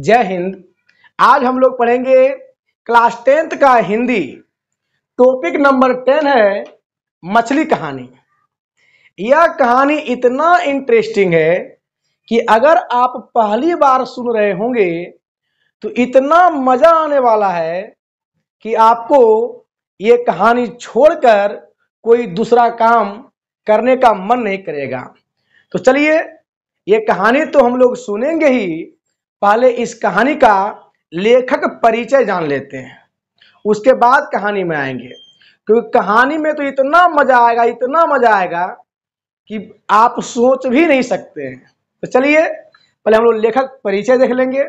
जय हिंद। आज हम लोग पढ़ेंगे क्लास 10th का हिंदी। टॉपिक नंबर 10 है मछली कहानी। यह कहानी इतना इंटरेस्टिंग है कि अगर आप पहली बार सुन रहे होंगे तो इतना मजा आने वाला है कि आपको ये कहानी छोड़कर कोई दूसरा काम करने का मन नहीं करेगा। तो चलिए, ये कहानी तो हम लोग सुनेंगे ही, पहले इस कहानी का लेखक परिचय जान लेते हैं, उसके बाद कहानी में आएंगे। क्योंकि कहानी में तो इतना मजा आएगा कि आप सोच भी नहीं सकते हैं। तो चलिए पहले हम लोग लेखक परिचय देख लेंगे,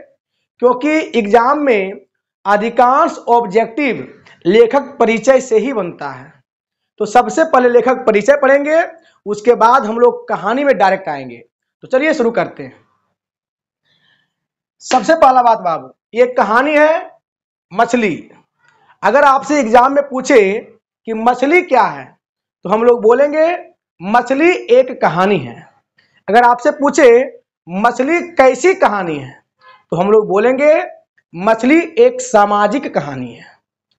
क्योंकि एग्जाम में अधिकांश ऑब्जेक्टिव लेखक परिचय से ही बनता है। तो सबसे पहले लेखक परिचय पढ़ेंगे, उसके बाद हम लोग कहानी में डायरेक्ट आएंगे। तो चलिए शुरू करते हैं। सबसे पहला बात बाबू, ये कहानी है मछली। अगर आपसे एग्जाम में पूछे कि मछली क्या है तो हम लोग बोलेंगे मछली एक कहानी है। अगर आपसे पूछे मछली कैसी कहानी है तो हम लोग बोलेंगे मछली एक सामाजिक कहानी है।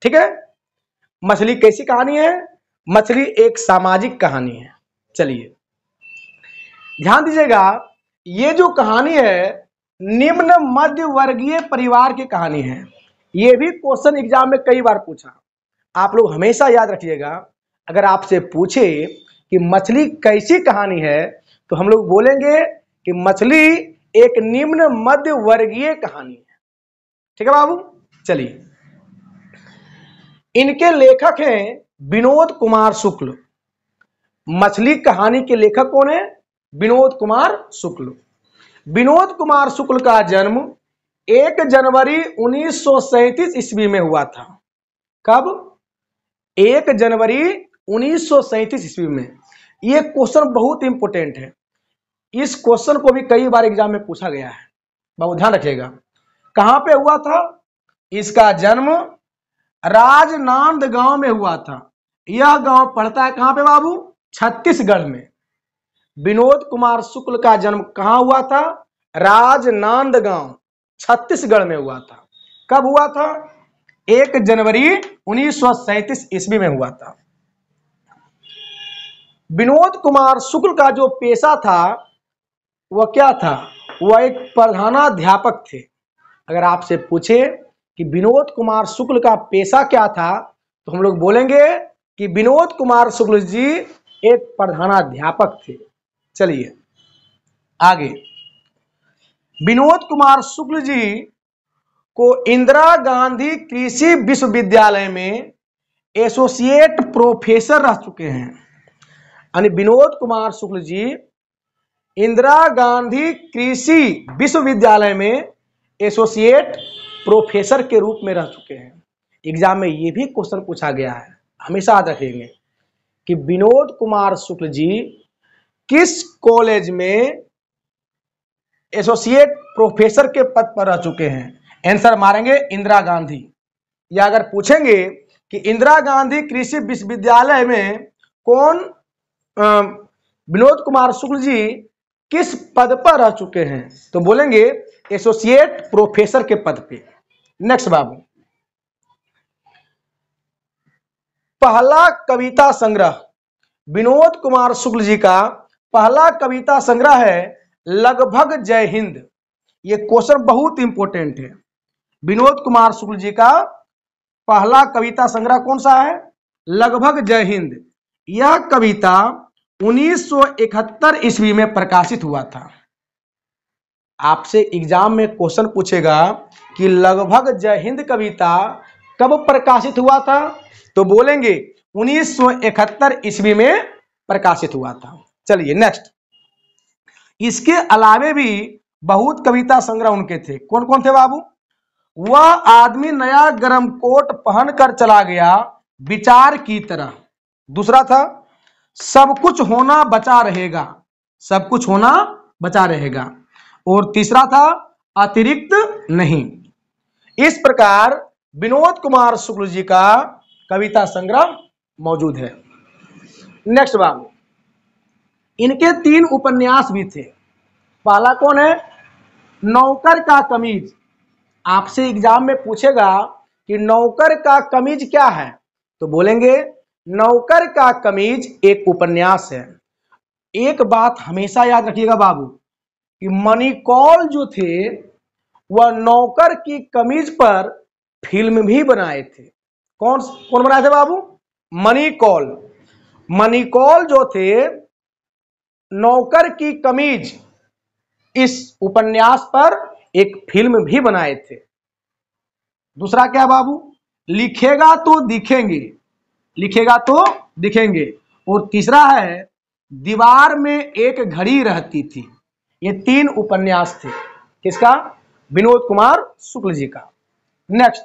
ठीक है, मछली कैसी कहानी है? मछली एक सामाजिक कहानी है। चलिए ध्यान दीजिएगा, ये जो कहानी है निम्न मध्य वर्गीय परिवार की कहानी है। ये भी क्वेश्चन एग्जाम में कई बार पूछा। आप लोग हमेशा याद रखिएगा, अगर आपसे पूछे कि मछली कैसी कहानी है तो हम लोग बोलेंगे कि मछली एक निम्न मध्य वर्गीय कहानी है। ठीक है बाबू। चलिए, इनके लेखक हैं विनोद कुमार शुक्ल। मछली कहानी के लेखक कौन है? विनोद कुमार शुक्ल। विनोद कुमार शुक्ल का जन्म 1 जनवरी 1937 ईस्वी में हुआ था। कब? 1 जनवरी 1937 ईस्वी में। यह क्वेश्चन बहुत इंपॉर्टेंट है। इस क्वेश्चन को भी कई बार एग्जाम में पूछा गया है, बहुत ध्यान रखिएगा। कहां पे हुआ था? इसका जन्म राजनांदगांव में हुआ था। यह गांव पड़ता है कहां पे बाबू? छत्तीसगढ़ में। विनोद कुमार शुक्ल का जन्म कहां हुआ था? राजनांदगांव, छत्तीसगढ़ में हुआ था। कब हुआ था? 1 जनवरी 1937 ईस्वी में हुआ था। विनोद कुमार शुक्ल का जो पेशा था वह क्या था? वह एक प्रधानाध्यापक थे। अगर आपसे पूछे कि विनोद कुमार शुक्ल का पेशा क्या था तो हम लोग बोलेंगे कि विनोद कुमार शुक्ल जी एक प्रधानाध्यापक थे। चलिए आगे। विनोद कुमार शुक्ल जी को इंदिरा गांधी कृषि विश्वविद्यालय में एसोसिएट प्रोफेसर रह चुके हैं। यानी विनोद कुमार शुक्ल जी इंदिरा गांधी कृषि विश्वविद्यालय में एसोसिएट प्रोफेसर के रूप में रह चुके हैं। एग्जाम में ये भी क्वेश्चन पूछा गया है, हमेशा याद रखेंगे कि विनोद कुमार शुक्ल जी किस कॉलेज में एसोसिएट प्रोफेसर के पद पर रह चुके हैं। आंसर मारेंगे इंदिरा गांधी। या अगर पूछेंगे कि इंदिरा गांधी कृषि विश्वविद्यालय में कौन विनोद कुमार शुक्ल जी किस पद पर रह चुके हैं तो बोलेंगे एसोसिएट प्रोफेसर के पद पे। नेक्स्ट बाबू, पहला कविता संग्रह। विनोद कुमार शुक्ल जी का पहला कविता संग्रह है लगभग जय हिंद। ये क्वेश्चन बहुत इंपॉर्टेंट है। विनोद कुमार शुक्ल जी का पहला कविता संग्रह कौन सा है? लगभग जय हिंद। यह कविता 1971 ईस्वी में प्रकाशित हुआ था। आपसे एग्जाम में क्वेश्चन पूछेगा कि लगभग जय हिंद कविता कब प्रकाशित हुआ था तो बोलेंगे 1971 ईस्वी में प्रकाशित हुआ था। चलिए नेक्स्ट। इसके अलावे भी बहुत कविता संग्रह उनके थे। कौन कौन थे बाबू? वह आदमी नया गरम कोट पहनकर चला गया विचार की तरह। दूसरा था सब कुछ होना बचा रहेगा, सब कुछ होना बचा रहेगा। और तीसरा था अतिरिक्त नहीं। इस प्रकार विनोद कुमार शुक्ल जी का कविता संग्रह मौजूद है। नेक्स्ट बाबू, इनके 3 उपन्यास भी थे। पहला कौन है? नौकर का कमीज। आपसे एग्जाम में पूछेगा कि नौकर का कमीज क्या है, तो बोलेंगे नौकर का कमीज एक उपन्यास है। एक बात हमेशा याद रखिएगा बाबू कि मणिकौल जो थे वह नौकर की कमीज पर फिल्म भी बनाए थे। कौन कौन बनाए थे बाबू? मणिकौल। मणिकौल जो थे नौकर की कमीज इस उपन्यास पर एक फिल्म भी बनाए थे। दूसरा क्या बाबू? लिखेगा तो दिखेंगे, लिखेगा तो दिखेंगे। और तीसरा है दीवार में एक घड़ी रहती थी। ये 3 उपन्यास थे। किसका? विनोद कुमार शुक्ल जी का। नेक्स्ट,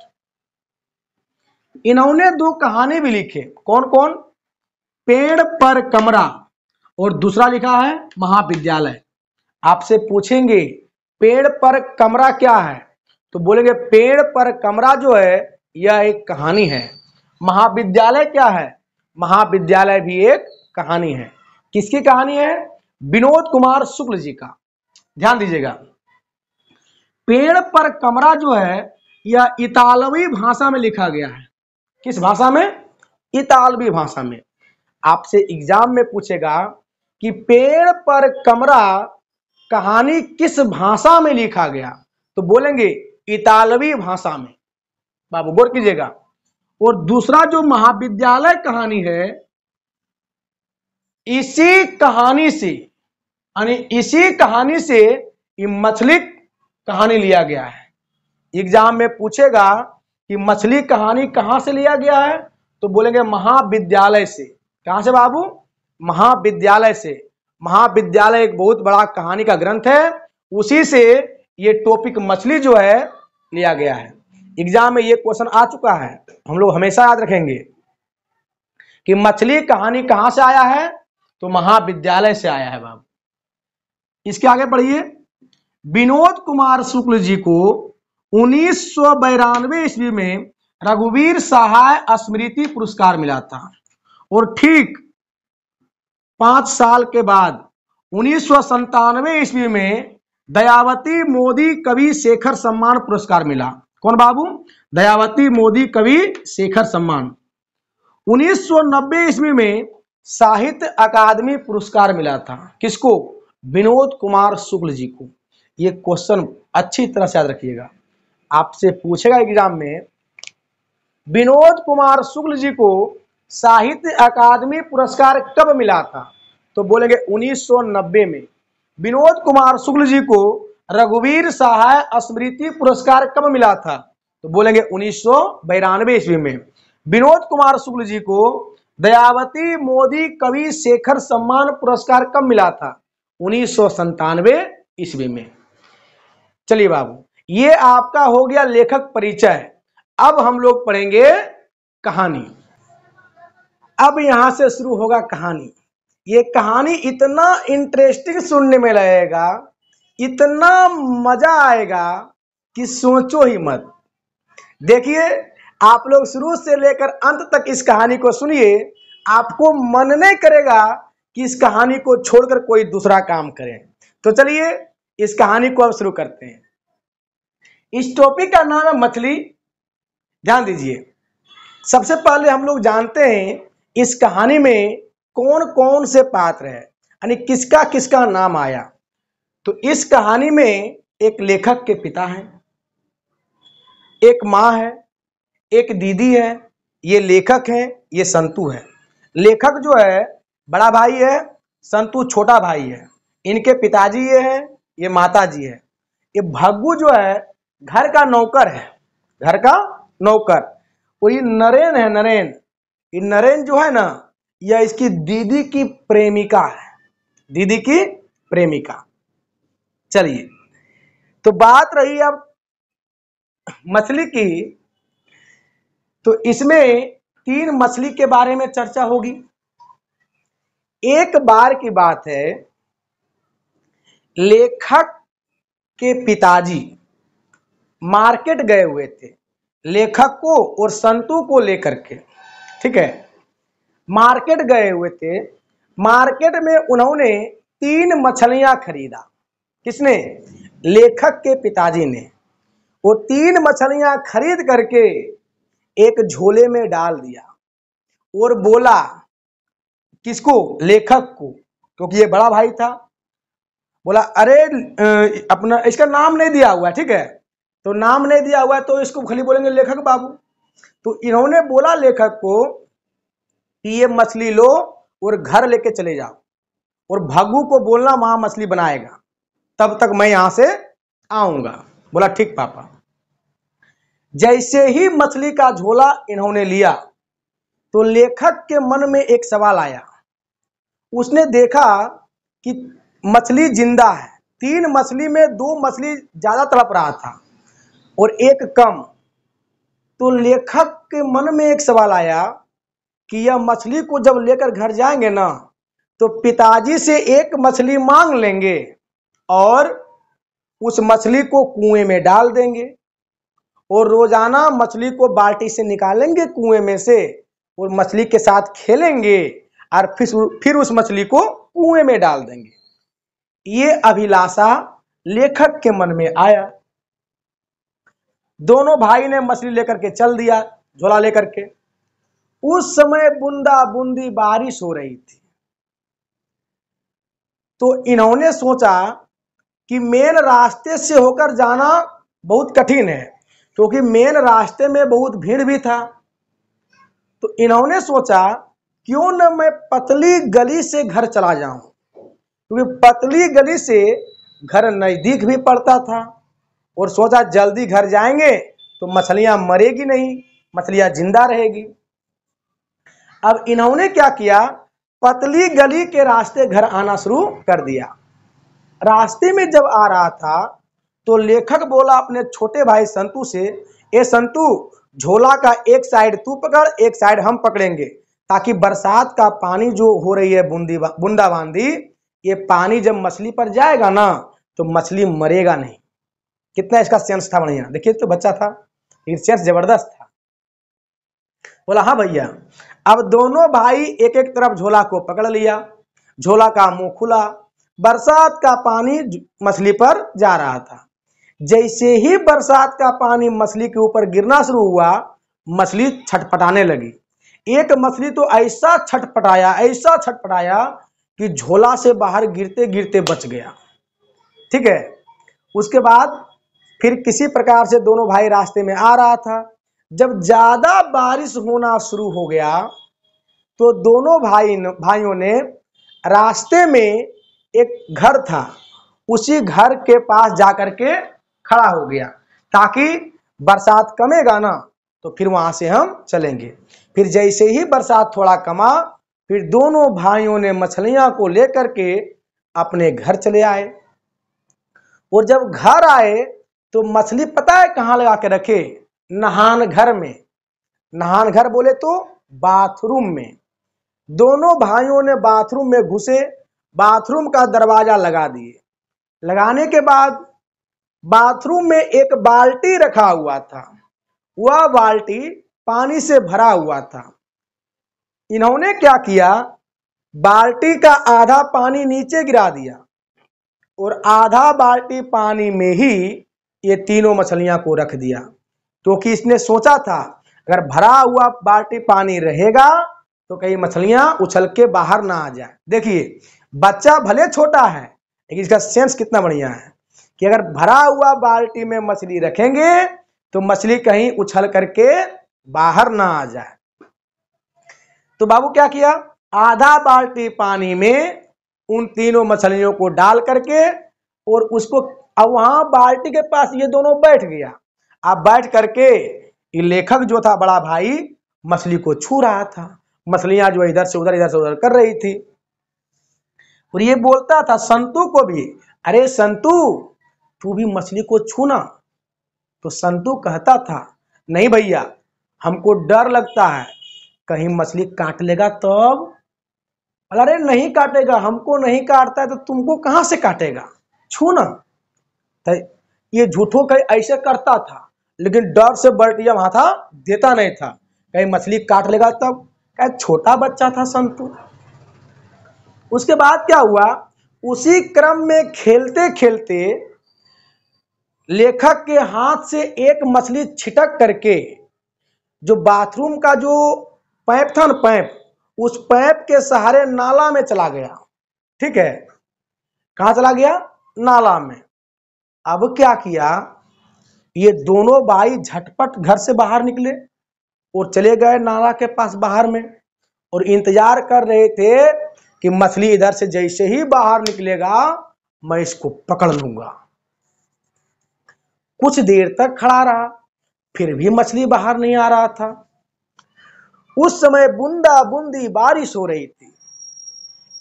इन्होंने 2 कहानी भी लिखे। कौन कौन? पेड़ पर कमरा और दूसरा लिखा है महाविद्यालय। आपसे पूछेंगे पेड़ पर कमरा क्या है, तो बोलेंगे पेड़ पर कमरा जो है यह एक कहानी है। महाविद्यालय क्या है? महाविद्यालय भी एक कहानी है। किसकी कहानी है? विनोद कुमार शुक्ल जी का। ध्यान दीजिएगा, पेड़ पर कमरा जो है यह इतालवी भाषा में लिखा गया है। किस भाषा में? इतालवी भाषा में। आपसे एग्जाम में पूछेगा कि पेड़ पर कमरा कहानी किस भाषा में लिखा गया, तो बोलेंगे इतालवी भाषा में। बाबू गौर कीजिएगा। और दूसरा जो महाविद्यालय कहानी है, इसी कहानी से यानी इसी कहानी से ये मछली कहानी लिया गया है। एग्जाम में पूछेगा कि मछली कहानी कहां से लिया गया है, तो बोलेंगे महाविद्यालय से। कहां से बाबू? महाविद्यालय से। महाविद्यालय एक बहुत बड़ा कहानी का ग्रंथ है, उसी से ये टॉपिक मछली जो है लिया गया है। एग्जाम में ये क्वेश्चन आ चुका है, हम लोग हमेशा याद रखेंगे कि मछली कहानी कहां से आया है, तो महाविद्यालय से आया है बाबू। इसके आगे बढ़िए। विनोद कुमार शुक्ल जी को 1992 ईस्वी में रघुवीर सहाय स्मृति पुरस्कार मिला था। और ठीक 5 साल के बाद 1997 ईस्वी में दयावती मोदी कवि शेखर सम्मान पुरस्कार मिला। कौन बाबू? दयावती मोदी कवि शेखर सम्मान। 1990 ईस्वी में साहित्य अकादमी पुरस्कार मिला था। किसको? विनोद कुमार शुक्ल जी को। ये क्वेश्चन अच्छी तरह से याद रखिएगा, आपसे पूछेगा एग्जाम में विनोद कुमार शुक्ल जी को साहित्य अकादमी पुरस्कार कब मिला था, तो बोलेंगे 1990 में। विनोद कुमार शुक्ल जी को रघुवीर सहाय स्मृति पुरस्कार कब मिला था, तो बोलेंगे 1992 ईस्वी में। विनोद कुमार शुक्ल जी को दयावती मोदी कवि शेखर सम्मान पुरस्कार कब मिला था? 1997 ईस्वी में। चलिए बाबू, ये आपका हो गया लेखक परिचय। अब हम लोग पढ़ेंगे कहानी। अब यहां से शुरू होगा कहानी। ये कहानी इतना इंटरेस्टिंग सुनने में लगेगा, इतना मजा आएगा कि सोचो ही मत। देखिए, आप लोग शुरू से लेकर अंत तक इस कहानी को सुनिए, आपको मन नहीं करेगा कि इस कहानी को छोड़कर कोई दूसरा काम करें। तो चलिए इस कहानी को अब शुरू करते हैं। इस टॉपिक का नाम है मछली। ध्यान दीजिए, सबसे पहले हम लोग जानते हैं इस कहानी में कौन कौन से पात्र है, यानी किसका किसका नाम आया। तो इस कहानी में एक लेखक के पिता हैं, एक माँ है, एक दीदी है, ये लेखक है, ये संतू है। लेखक जो है बड़ा भाई है, संतू छोटा भाई है। इनके पिताजी ये हैं, ये माता जी है। ये भग्गू जो है घर का नौकर है, घर का नौकर। और ये नरेन है, नरेन। ये नरेन जो है ना, यह इसकी दीदी की प्रेमिका है, दीदी की प्रेमिका। चलिए, तो बात रही अब मछली की, तो इसमें 3 मछली के बारे में चर्चा होगी। एक बार की बात है, लेखक के पिताजी मार्केट गए हुए थे, लेखक को और संतू को लेकर के। ठीक है, मार्केट गए हुए थे। मार्केट में उन्होंने 3 मछलियां खरीदा। किसने? लेखक के पिताजी ने। वो 3 मछलियां खरीद करके एक झोले में डाल दिया और बोला, किसको? लेखक को, क्योंकि ये बड़ा भाई था। बोला, अरे अपना इसका नाम नहीं दिया हुआ, ठीक है, तो नाम नहीं दिया हुआ तो इसको खाली बोलेंगे लेखक बाबू। तो इन्होंने बोला लेखक को कि ये मछली लो और घर लेके चले जाओ, और भग्गू को बोलना वहां मछली बनाएगा, तब तक मैं यहां से आऊंगा। बोला ठीक पापा। जैसे ही मछली का झोला इन्होंने लिया तो लेखक के मन में एक सवाल आया। उसने देखा कि मछली जिंदा है, 3 मछली में 2 मछली ज्यादा तड़प रहा था और एक कम। तो लेखक के मन में एक सवाल आया कि यह मछली को जब लेकर घर जाएंगे ना, तो पिताजी से एक मछली मांग लेंगे और उस मछली को कुएं में डाल देंगे, और रोजाना मछली को बाल्टी से निकालेंगे कुएं में से और मछली के साथ खेलेंगे, और फिर उस मछली को कुएं में डाल देंगे। ये अभिलाषा लेखक के मन में आया। दोनों भाई ने मछली लेकर के चल दिया, झोला लेकर के। उस समय बूंदा बूंदी बारिश हो रही थी। तो इन्होंने सोचा कि मेन रास्ते से होकर जाना बहुत कठिन है, क्योंकि मेन रास्ते में बहुत भीड़ भी था। तो इन्होंने सोचा क्यों न मैं पतली गली से घर चला जाऊं, क्योंकि पतली गली से घर नजदीक भी पड़ता था, और सोचा जल्दी घर जाएंगे तो मछलियां मरेगी नहीं, मछलियां जिंदा रहेगी। अब इन्होंने क्या किया, पतली गली के रास्ते घर आना शुरू कर दिया। रास्ते में जब आ रहा था तो लेखक बोला अपने छोटे भाई संतू से, ए संतू, झोला का एक साइड तू पकड़, एक साइड हम पकड़ेंगे, ताकि बरसात का पानी जो हो रही है बूंदाबांदी, ये पानी जब मछली पर जाएगा ना तो मछली मरेगा नहीं। कितना इसका सेंस था बढ़िया, देखिए तो बच्चा था, लेकिन सेंस जबरदस्त था। बोला हाँ भैया। अब दोनों भाई एक एक तरफ झोला को पकड़ लिया, झोला का मुंह खुला, बरसात का पानी मछली पर जा रहा था। जैसे ही बरसात का पानी मछली के ऊपर गिरना शुरू हुआ, मछली छटपटाने लगी। एक मछली तो ऐसा छटपटाया कि झोला से बाहर गिरते गिरते बच गया। ठीक है, उसके बाद फिर किसी प्रकार से दोनों भाई रास्ते में आ रहा था। जब ज्यादा बारिश होना शुरू हो गया तो दोनों भाइयों ने रास्ते में एक घर था, उसी घर के पास जाकर के खड़ा हो गया, ताकि बरसात कमेगा ना तो फिर वहां से हम चलेंगे। फिर जैसे ही बरसात थोड़ा कमा, फिर दोनों भाइयों ने मछलियां को लेकर के अपने घर चले आए। और जब घर आए तो मछली पता है कहां लगा के रखे? नहान घर में। नहान घर बोले तो बाथरूम में। दोनों भाइयों ने बाथरूम में घुसे, बाथरूम का दरवाजा लगा दिए। लगाने के बाद बाथरूम में एक बाल्टी रखा हुआ था, वह बाल्टी पानी से भरा हुआ था। इन्होंने क्या किया, बाल्टी का आधा पानी नीचे गिरा दिया और आधा बाल्टी पानी में ही ये तीनों मछलियां को रख दिया, क्योंकि इसने सोचा था अगर भरा हुआ बाल्टी पानी रहेगा तो कई मछलियां उछल के बाहर ना आ जाए। देखिए बच्चा भले छोटा है, लेकिन इसका सेंस कितना बढ़िया है कि अगर भरा हुआ बाल्टी में मछली रखेंगे तो मछली कहीं उछल करके बाहर ना आ जाए। तो बाबू क्या किया, आधा बाल्टी पानी में उन तीनों मछलियों को डाल करके और उसको, अब वहां बाल्टी के पास ये दोनों बैठ गया। अब बैठ करके ये लेखक जो था बड़ा भाई मछली को छू रहा था, मछलियां जो इधर से उधर कर रही थी। और ये बोलता था संतू को भी, अरे संतू तू भी मछली को छूना। तो संतू कहता था नहीं भैया, हमको डर लगता है, कहीं मछली काट लेगा तब। अरे नहीं काटेगा, हमको नहीं काटता है तो तुमको कहां से काटेगा, छू ना। तो ये झूठों का ऐसे करता था, लेकिन डर से बल्टिया माथा देता नहीं था, कहीं मछली काट लेगा तब। क्या छोटा बच्चा था संतू। उसके बाद क्या हुआ, उसी क्रम में खेलते खेलते लेखक के हाथ से एक मछली छिटक करके जो बाथरूम का जो पाइप था ना, पाइप, उस पाइप के सहारे नाला में चला गया। ठीक है, कहां चला गया? नाला में। अब क्या किया, ये दोनों भाई झटपट घर से बाहर निकले और चले गए नाला के पास बाहर में, और इंतजार कर रहे थे कि मछली इधर से जैसे ही बाहर निकलेगा मैं इसको पकड़ लूंगा। कुछ देर तक खड़ा रहा, फिर भी मछली बाहर नहीं आ रहा था। उस समय बूंदा बूंदी बारिश हो रही थी।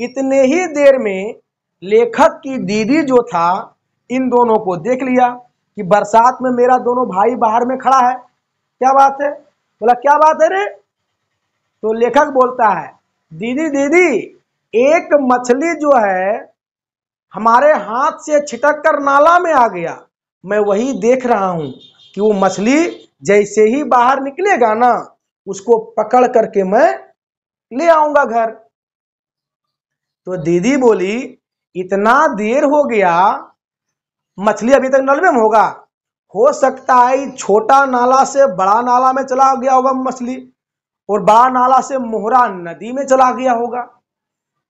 इतने ही देर में लेखक की दीदी जो था इन दोनों को देख लिया कि बरसात में मेरा दोनों भाई बाहर में खड़ा है, क्या बात है? बोला क्या बात है रे? तो लेखक बोलता है, दीदी दीदी, एक मछली जो है हमारे हाथ से छिटक कर नाला में आ गया। मैं वही देख रहा हूं कि वो मछली जैसे ही बाहर निकलेगा ना, उसको पकड़ करके मैं ले आऊंगा घर। तो दीदी बोली, इतना देर हो गया, मछली अभी तक नल में होगा? हो सकता है छोटा नाला से बड़ा नाला में चला गया होगा मछली, और बड़ा नाला से मोहरा नदी में चला गया होगा।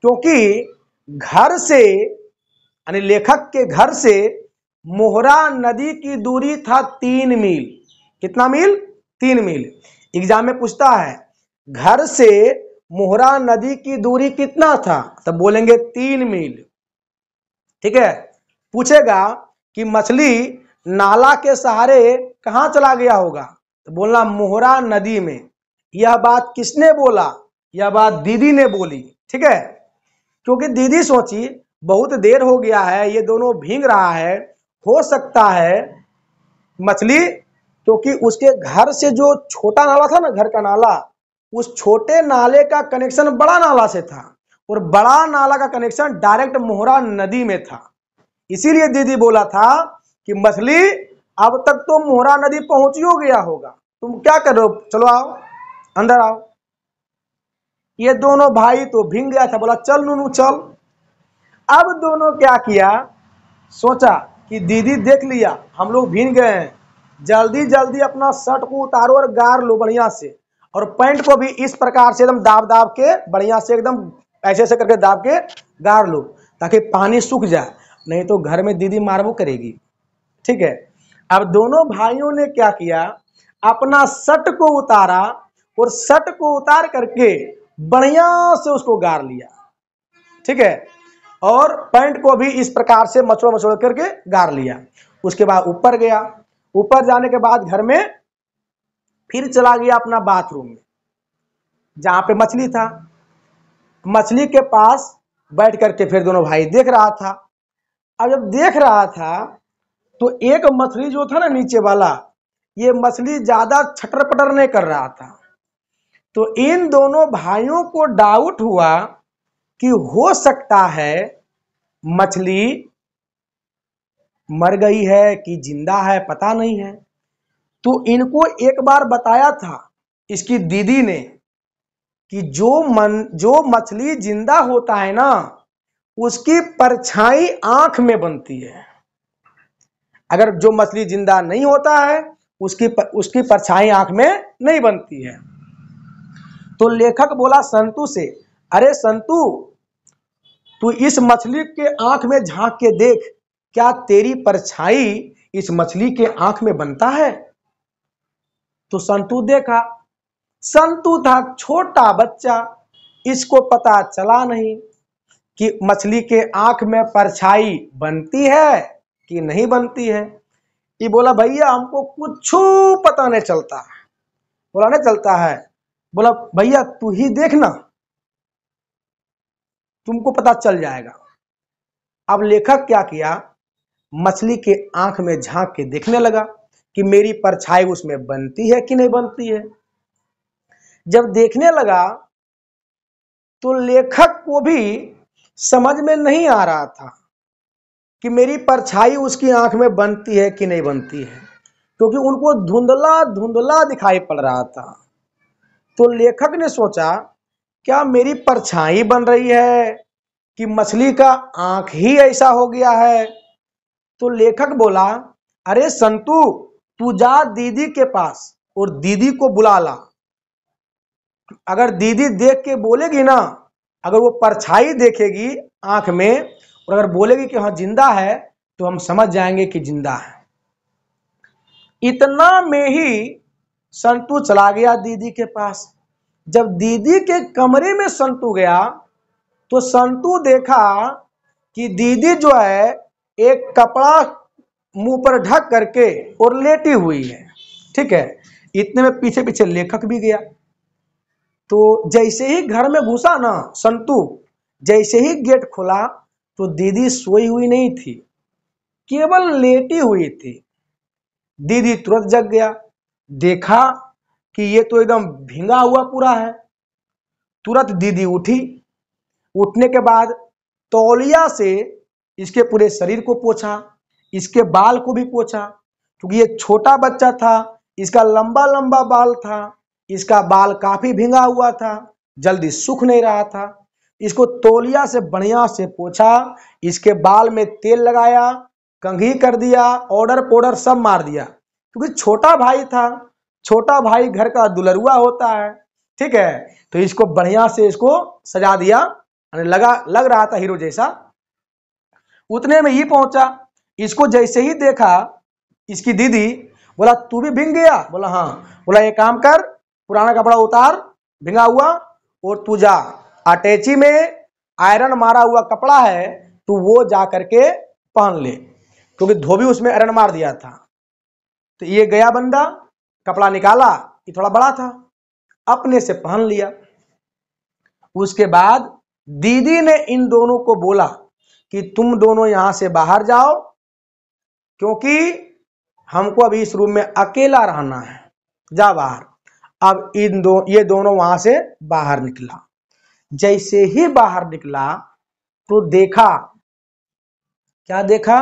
क्योंकि घर से, यानी लेखक के घर से मोहरा नदी की दूरी था 3 मील। कितना मील? 3 मील। एग्जाम में पूछता है घर से मोहरा नदी की दूरी कितना था, तब बोलेंगे 3 मील। ठीक है, पूछेगा कि मछली नाला के सहारे कहां चला गया होगा, तो बोलना मोहरा नदी में। यह बात किसने बोला? यह बात दीदी ने बोली। ठीक है, क्योंकि दीदी सोची बहुत देर हो गया है, ये दोनों भीग रहा है, हो सकता है मछली, क्योंकि उसके घर से जो छोटा नाला था ना, घर का नाला, उस छोटे नाले का कनेक्शन बड़ा नाला से था, और बड़ा नाला का कनेक्शन डायरेक्ट मोहरा नदी में था। इसीलिए दीदी बोला था कि मछली अब तक तो मोहरा नदी पहुंच ही गया होगा, तुम क्या कर रहे हो, चलो आओ अंदर आओ। ये दोनों भाई तो भीग गया था, बोला चल नूनू चल। अब दोनों क्या किया, सोचा कि दीदी देख लिया हम लोग भीग गए हैं, जल्दी जल्दी अपना शर्ट को उतारो और गार लो बढ़िया से, और पैंट को भी इस प्रकार से एकदम दाब दाब के बढ़िया से एकदम ऐसे ऐसे करके दाब के गार लो, ताकि पानी सूख जाए, नहीं तो घर में दीदी मारबो करेगी। ठीक है, अब दोनों भाइयों ने क्या किया, अपना शर्ट को उतारा और शर्ट को उतार करके बढ़िया से उसको गार लिया। ठीक है, और पैंट को भी इस प्रकार से मचोड़ मचोड़ करके गार लिया। उसके बाद ऊपर गया, ऊपर जाने के बाद घर में फिर चला गया अपना बाथरूम में, जहां पे मछली था। मछली के पास बैठ करके फिर दोनों भाई देख रहा था। अब जब देख रहा था तो एक मछली जो था ना नीचे वाला, ये मछली ज्यादा छटर पटर नहीं कर रहा था। तो इन दोनों भाइयों को डाउट हुआ कि हो सकता है मछली मर गई है कि जिंदा है, पता नहीं है। तो इनको एक बार बताया था इसकी दीदी ने कि जो मछली जिंदा होता है ना, उसकी परछाई आंख में बनती है। अगर जो मछली जिंदा नहीं होता है उसकी परछाई आंख में नहीं बनती है। तो लेखक बोला संतु से, अरे संतु, तू इस मछली के आंख में झांक के देख, क्या तेरी परछाई इस मछली के आंख में बनता है? तो संतु देखा, संतु था छोटा बच्चा, इसको पता चला नहीं कि मछली के आंख में परछाई बनती है कि नहीं बनती है। ये बोला भैया हमको कुछ पता नहीं चलता। बोला नहीं चलता है? बोला भैया तू ही देखना, तुमको पता चल जाएगा। अब लेखक क्या किया, मछली के आंख में झांक के देखने लगा कि मेरी परछाई उसमें बनती है कि नहीं बनती है। जब देखने लगा तो लेखक को भी समझ में नहीं आ रहा था कि मेरी परछाई उसकी आंख में बनती है कि नहीं बनती है, क्योंकि उनको धुंधला धुंधला दिखाई पड़ रहा था। तो लेखक ने सोचा क्या मेरी परछाई बन रही है कि मछली का आंख ही ऐसा हो गया है? तो लेखक बोला अरे संतू, तू जा दीदी के पास और दीदी को बुला ला। अगर दीदी देख के बोलेगी ना, अगर वो परछाई देखेगी आंख में और अगर बोलेगी कि हाँ जिंदा है, तो हम समझ जाएंगे कि जिंदा है। इतना में ही संतू चला गया दीदी के पास। जब दीदी के कमरे में संतू गया तो संतू देखा कि दीदी जो है एक कपड़ा मुंह पर ढक करके और लेटी हुई है। ठीक है, इतने में पीछे पीछे लेखक भी गया। तो जैसे ही घर में घुसा ना संतू, जैसे ही गेट खोला तो दीदी सोई हुई नहीं थी, केवल लेटी हुई थी। दीदी तुरंत जग गया, देखा कि ये तो एकदम भींगा हुआ पूरा है। तुरंत दीदी उठी। उठने के बाद तौलिया से इसके पूरे शरीर को पोंछा, इसके बाल को भी पोंछा, क्योंकि ये छोटा बच्चा था, इसका लंबा लंबा बाल था, इसका बाल काफी भींगा हुआ था, जल्दी सूख नहीं रहा था। इसको तौलिया से बढ़िया से पोंछा, इसके बाल में तेल लगाया, कंघी कर दिया, ऑर्डर पोडर सब मार दिया, क्योंकि छोटा भाई था। छोटा भाई घर का दुलरुआ होता है। ठीक है, तो इसको बढ़िया से इसको सजा दिया, लग रहा था हीरो जैसा। उतने में ही पहुंचा। इसको जैसे ही देखा इसकी दीदी, बोला तू भी भींग गया? बोला हाँ। बोला एक काम कर, पुराना कपड़ा उतार भींगा हुआ और तू जा अटैची में आयरन मारा हुआ कपड़ा है, तू वो जा करके पहन ले, क्योंकि धोबी उसमें आयरन मार दिया था। तो ये गया बंदा, कपड़ा निकाला, ये थोड़ा बड़ा था, अपने से पहन लिया। उसके बाद दीदी ने इन दोनों को बोला कि तुम दोनों यहां से बाहर जाओ, क्योंकि हमको अभी इस रूम में अकेला रहना है, जा बाहर। अब ये दोनों वहां से बाहर निकला। जैसे ही बाहर निकला तो देखा, क्या देखा?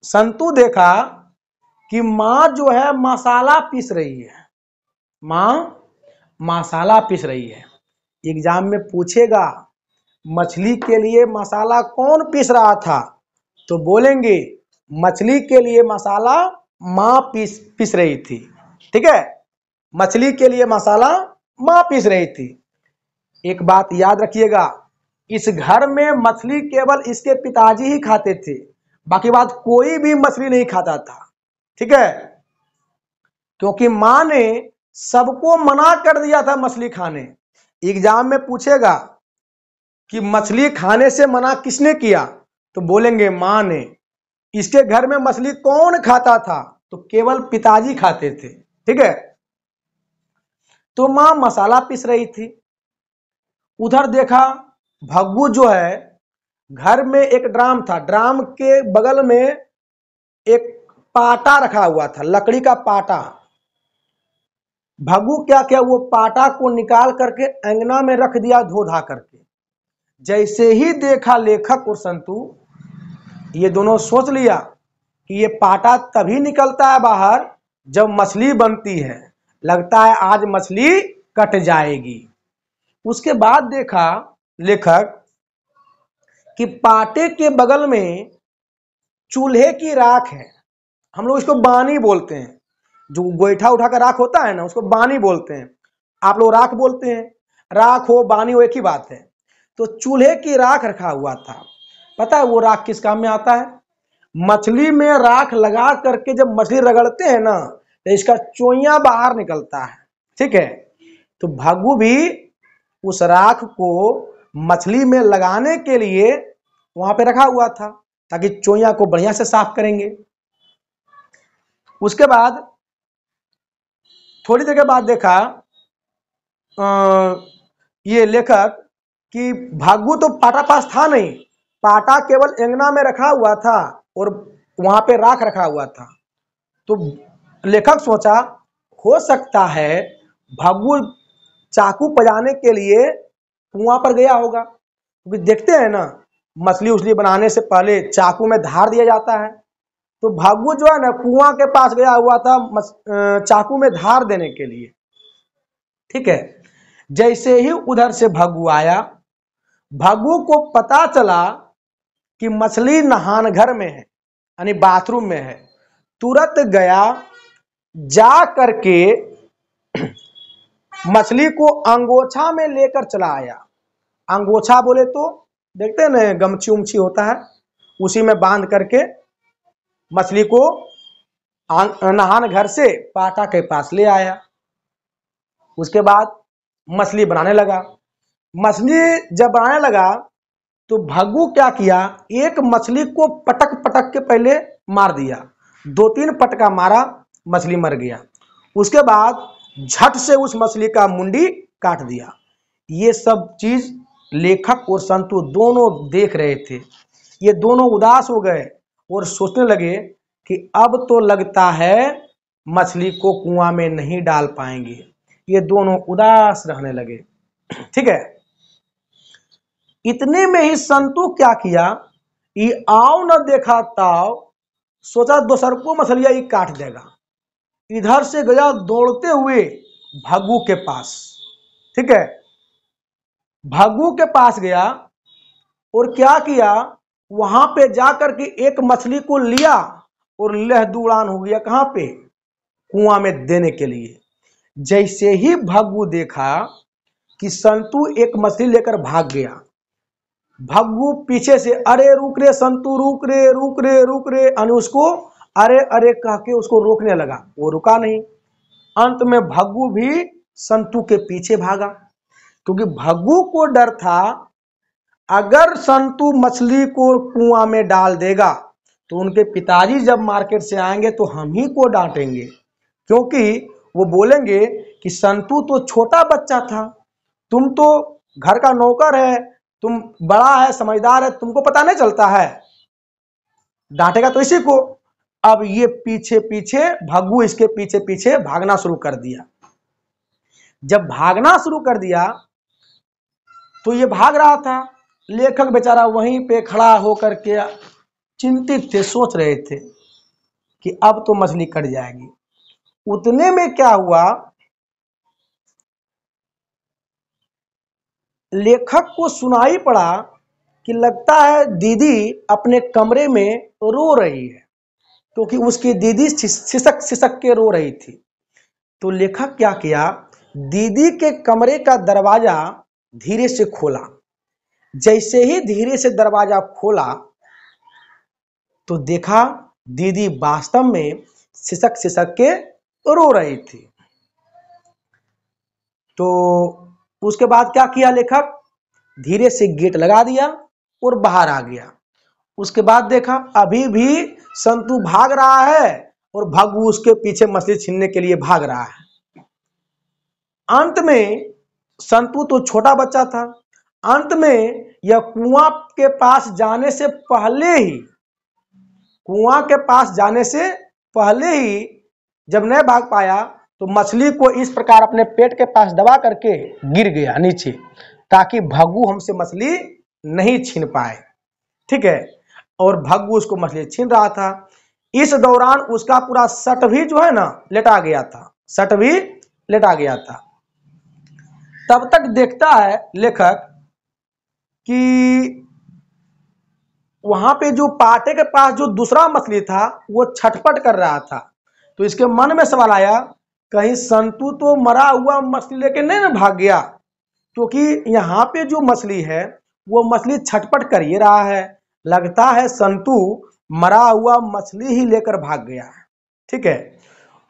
संतू देखा कि माँ जो है मसाला पीस रही है। माँ मसाला पीस रही है। एग्जाम में पूछेगा मछली के लिए मसाला कौन पीस रहा था, तो बोलेंगे मछली के लिए मसाला माँ पीस रही थी। ठीक है, मछली के लिए मसाला माँ पीस रही थी। एक बात याद रखिएगा, इस घर में मछली केवल इसके पिताजी ही खाते थे, बाकी बात कोई भी मछली नहीं खाता था। ठीक है, क्योंकि माँ ने सबको मना कर दिया था मछली खाने। एग्जाम में पूछेगा कि मछली खाने से मना किसने किया, तो बोलेंगे माँ ने। इसके घर में मछली कौन खाता था, तो केवल पिताजी खाते थे। ठीक है, तो माँ मसाला पीस रही थी। उधर देखा भग्गू जो है, घर में एक ड्राम था, ड्राम के बगल में एक पाटा रखा हुआ था, लकड़ी का पाटा। भग्गू क्या किया, वो पाटा को निकाल करके अंगना में रख दिया धो धा करके। जैसे ही देखा लेखक और संतू, ये दोनों सोच लिया कि ये पाटा तभी निकलता है बाहर जब मछली बनती है, लगता है आज मछली कट जाएगी। उसके बाद देखा लेखक कि पाटे के बगल में चूल्हे की राख है। हम लोग इसको बानी बोलते हैं, जो गोईठा उठा कर राख होता है ना, उसको बानी बोलते हैं। आप लोग राख बोलते हैं, राख हो बानी हो एक ही बात है। तो चूल्हे की राख रखा हुआ था। पता है वो राख किस काम में आता है? मछली में राख लगा करके जब मछली रगड़ते हैं ना, तो इसका चोइया बाहर निकलता है। ठीक है, तो भग्गू भी उस राख को मछली में लगाने के लिए वहां पे रखा हुआ था, ताकि चोइया को बढ़िया से साफ करेंगे। उसके बाद थोड़ी देर के बाद देखा ये लेखक कि भग्गू तो पाटा पास था नहीं, पाटा केवल अंगना में रखा हुआ था और वहां पे राख रखा हुआ था। तो लेखक सोचा हो सकता है भग्गू चाकू बजाने के लिए कुआं पर गया होगा, क्योंकि देखते हैं ना मछली उछली बनाने से पहले चाकू में धार दिया जाता है। तो भग्गू जो है ना कुआं के पास गया हुआ था चाकू में धार देने के लिए। ठीक है, जैसे ही उधर से भग्गू आया, भग्गू को पता चला कि मछली नहान घर में है, यानी बाथरूम में है, तुरंत गया, जा करके मछली को अंगोछा में लेकर चला आया। अंगोछा बोले तो देखते हैं ना, गमछी उमछी होता है, उसी में बांध करके मछली को नहान घर से पाटा के पास ले आया। उसके बाद मछली बनाने लगा। मछली जब बनाने लगा तो भग्गू क्या किया, एक मछली को पटक पटक के पहले मार दिया, 2-3 पटका मारा, मछली मर गया। उसके बाद झट से उस मछली का मुंडी काट दिया। ये सब चीज लेखक और संतु दोनों देख रहे थे। ये दोनों उदास हो गए और सोचने लगे कि अब तो लगता है मछली को कुआं में नहीं डाल पाएंगे। ये दोनों उदास रहने लगे। ठीक है, इतने में ही संतु क्या किया, ये आओ न देखा ताव, सोचा दोसर को मछलिया ये काट देगा। इधर से गया दौड़ते हुए भग्गू के पास। ठीक है, भग्गू के पास गया और क्या किया, वहां पे जाकर के एक मछली को लिया और लहदुड़ान हो गया, कहां पे, कुआं में देने के लिए। जैसे ही भग्गू देखा कि संतु एक मछली लेकर भाग गया, भग्गू पीछे से अरे रुक रे संतु, रुक रे रुक रे रुक रे, यानी उसको अरे अरे कह के उसको रोकने लगा। वो रुका नहीं। अंत में भग्गू भी संतु के पीछे भागा, क्योंकि भग्गू को डर था अगर संतु मछली को कुआं में डाल देगा तो उनके पिताजी जब मार्केट से आएंगे तो हम ही को डांटेंगे, क्योंकि वो बोलेंगे कि संतु तो छोटा बच्चा था, तुम तो घर का नौकर है, तुम बड़ा है, समझदार है, तुमको पता नहीं चलता है। डांटेगा तो इसी को। अब ये पीछे पीछे भग्गू इसके पीछे पीछे भागना शुरू कर दिया। जब भागना शुरू कर दिया तो ये भाग रहा था, लेखक बेचारा वहीं पे खड़ा होकर के चिंतित थे, सोच रहे थे कि अब तो मछली कट जाएगी। उतने में क्या हुआ, लेखक को सुनाई पड़ा कि लगता है दीदी अपने कमरे में रो रही है, क्योंकि उसकी दीदी सिसक सिसक के रो रही थी। तो लेखक क्या किया, दीदी के कमरे का दरवाजा धीरे से खोला। जैसे ही धीरे से दरवाजा खोला तो देखा दीदी वास्तव में सिसक सिसक के रो रही थी। तो उसके बाद क्या किया लेखक, धीरे से गेट लगा दिया और बाहर आ गया। उसके बाद देखा अभी भी संतु भाग रहा है और भग्गू उसके पीछे मछली छीनने के लिए भाग रहा है। अंत में संतु तो छोटा बच्चा था, अंत में यह कुआं के पास जाने से पहले ही जब नहीं भाग पाया तो मछली को इस प्रकार अपने पेट के पास दबा करके गिर गया नीचे, ताकि भग्गू हमसे मछली नहीं छीन पाए। ठीक है, और भग्गू उसको मछली छीन रहा था। इस दौरान उसका पूरा सट भी जो है ना लेटा गया था। तब तक देखता है लेखक कि वहां पे जो पाटे के पास जो दूसरा मछली था वो छटपट कर रहा था। तो इसके मन में सवाल आया, कहीं संतु तो मरा हुआ मछली लेके नहीं ना भाग गया, क्योंकि यहाँ पे जो मछली है वो मछली छटपट कर ही रहा है। लगता है संतु मरा हुआ मछली ही लेकर भाग गया है। ठीक है,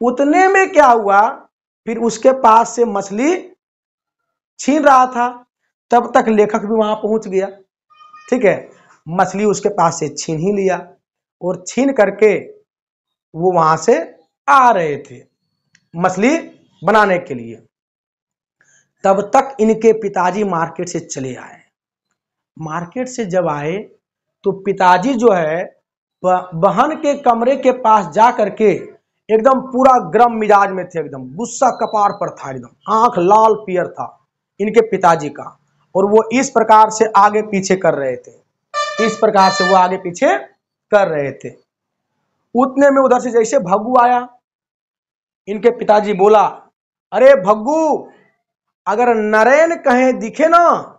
उतने में क्या हुआ, फिर उसके पास से मछली छीन रहा था, तब तक लेखक भी वहां पहुंच गया। ठीक है, मछली उसके पास से छीन ही लिया और छीन करके वो वहां से आ रहे थे मछली बनाने के लिए। तब तक इनके पिताजी मार्केट से चले आए। मार्केट से जब आए तो पिताजी जो है बहन के कमरे के पास जा करके एकदम पूरा गर्म मिजाज में थे, एकदम गुस्सा कपार पर था, एकदम आंख लाल पियर था इनके पिताजी का, और वो इस प्रकार से आगे पीछे कर रहे थे। उतने में उधर से जैसे भग्गू आया, इनके पिताजी बोला, अरे भग्गू, अगर नरेन कहीं दिखे ना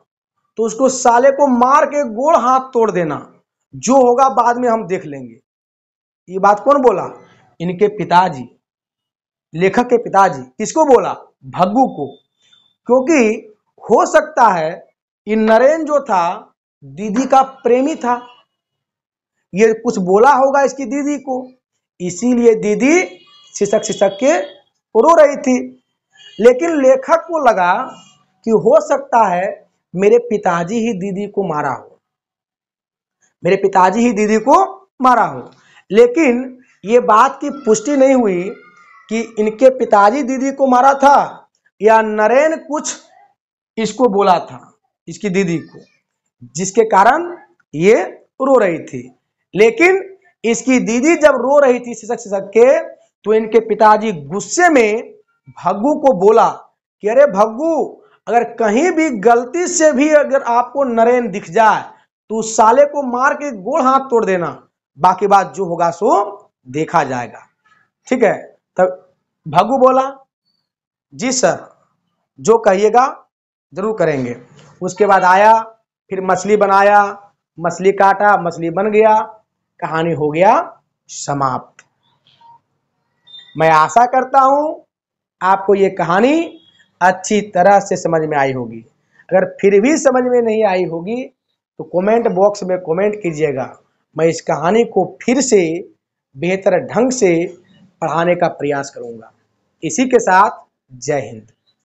तो उसको साले को मार के गोड़ हाथ तोड़ देना, जो होगा बाद में हम देख लेंगे। ये बात कौन बोला? इनके पिताजी, लेखक के पिताजी। किसको बोला? भग्गू को। क्योंकि हो सकता है ये नरेन जो था दीदी का प्रेमी था, ये कुछ बोला होगा इसकी दीदी को, इसीलिए दीदी सिसक सिसक के रो रही थी। लेकिन लेखक को लगा कि हो सकता है मेरे पिताजी ही दीदी को मारा हो, मेरे पिताजी ही दीदी को मारा हो। लेकिन ये बात की पुष्टि नहीं हुई कि इनके पिताजी दीदी को मारा था या नरेन कुछ इसको बोला था, इसकी दीदी को, जिसके कारण ये रो रही थी। लेकिन इसकी दीदी जब रो रही थी सिसक सिसक के, तो इनके पिताजी गुस्से में भग्गू को बोला कि अरे भग्गू, अगर कहीं भी गलती से भी अगर आपको नरेन दिख जाए तो उस साले को मार के गोड़ हाथ तोड़ देना, बाकी बात जो होगा सो देखा जाएगा। ठीक है? तब भग्गू बोला जी सर, जो कहिएगा जरूर करेंगे। उसके बाद आया, फिर मछली बनाया, मछली काटा, मछली बन गया, कहानी हो गया समाप्त। मैं आशा करता हूं आपको ये कहानी अच्छी तरह से समझ में आई होगी। अगर फिर भी समझ में नहीं आई होगी तो कमेंट बॉक्स में कमेंट कीजिएगा। मैं इस कहानी को फिर से बेहतर ढंग से पढ़ाने का प्रयास करूंगा। इसी के साथ जय हिंद।